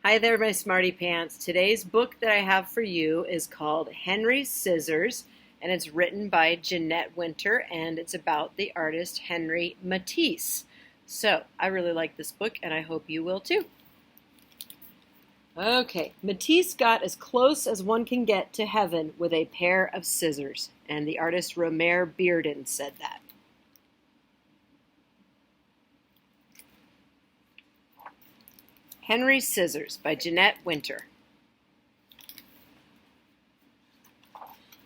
Hi there, my smarty pants. Today's book that I have for you is called Henri's Scissors, and it's written by Jeanette Winter, and it's about the artist Henri Matisse. So, I really like this book, and I hope you will too. Okay, Matisse got as close as one can get to heaven with a pair of scissors, and the artist Romare Bearden said that. Henri's Scissors by Jeanette Winter.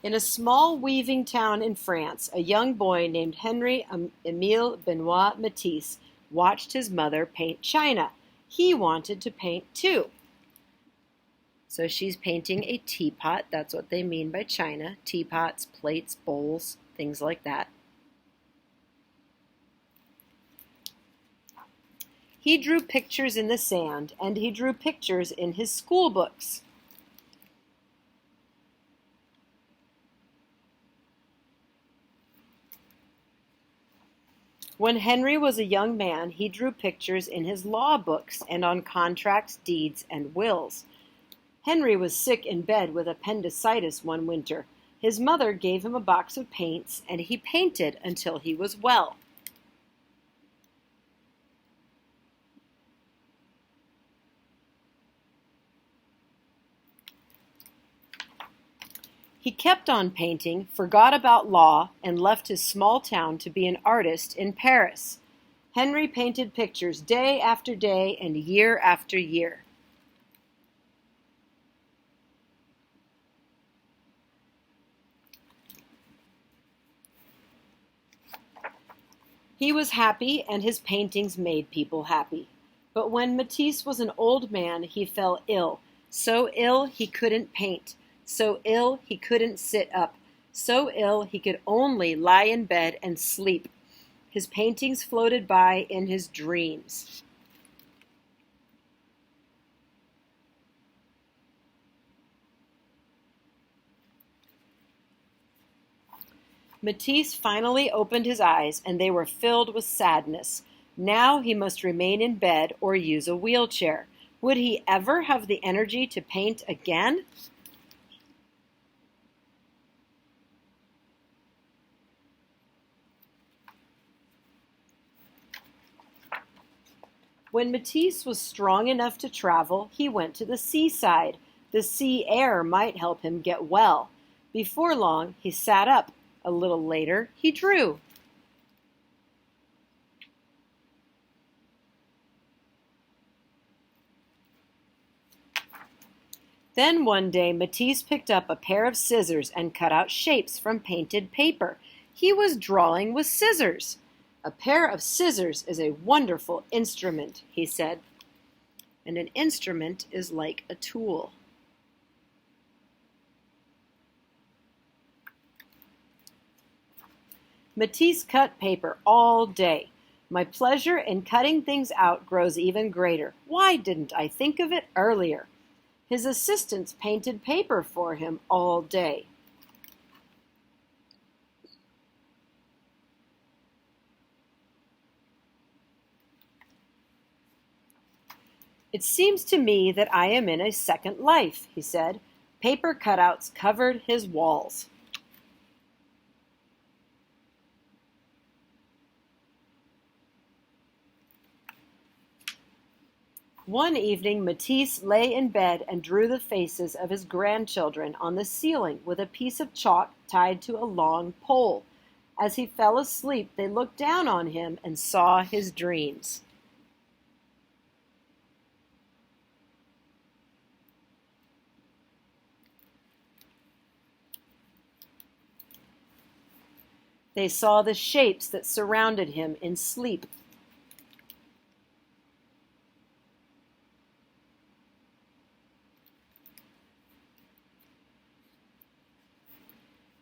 In a small weaving town in France, a young boy named Henri Emile Benoit Matisse watched his mother paint china. He wanted to paint too. So she's painting a teapot. That's what they mean by china. Teapots, plates, bowls, things like that. He drew pictures in the sand, and he drew pictures in his school books. When Henri was a young man, he drew pictures in his law books and on contracts, deeds, and wills. Henri was sick in bed with appendicitis one winter. His mother gave him a box of paints, and he painted until he was well. He kept on painting, forgot about law, and left his small town to be an artist in Paris. Henri painted pictures day after day and year after year. He was happy, and his paintings made people happy. But when Matisse was an old man, he fell ill. So ill he couldn't paint. So ill he couldn't sit up. So ill he could only lie in bed and sleep. His paintings floated by in his dreams. Matisse finally opened his eyes, and they were filled with sadness. Now he must remain in bed or use a wheelchair. Would he ever have the energy to paint again? When Matisse was strong enough to travel, he went to the seaside. The sea air might help him get well. Before long, he sat up. A little later, he drew. Then one day, Matisse picked up a pair of scissors and cut out shapes from painted paper. He was drawing with scissors. A pair of scissors is a wonderful instrument, he said. And an instrument is like a tool. Matisse cut paper all day. My pleasure in cutting things out grows even greater. Why didn't I think of it earlier? His assistants painted paper for him all day. It seems to me that I am in a second life, he said. Paper cutouts covered his walls. One evening, Matisse lay in bed and drew the faces of his grandchildren on the ceiling with a piece of chalk tied to a long pole. As he fell asleep, they looked down on him and saw his dreams. They saw the shapes that surrounded him in sleep.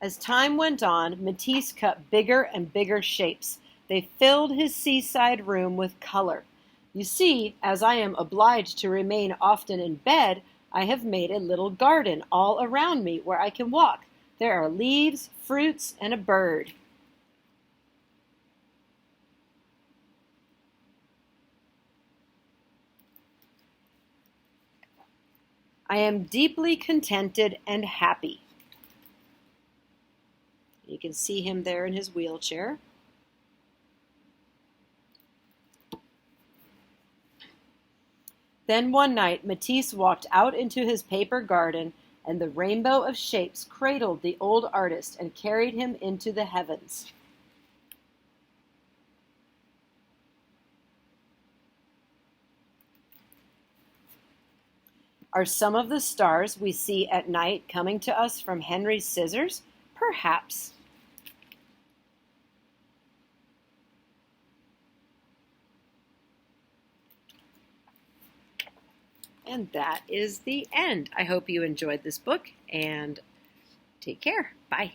As time went on, Matisse cut bigger and bigger shapes. They filled his seaside room with color. You see, as I am obliged to remain often in bed, I have made a little garden all around me where I can walk. There are leaves, fruits, and a bird. I am deeply contented and happy. You can see him there in his wheelchair. Then one night, Matisse walked out into his paper garden, and the rainbow of shapes cradled the old artist and carried him into the heavens. Are some of the stars we see at night coming to us from Henri's scissors? Perhaps. And that is the end. I hope you enjoyed this book, and take care. Bye.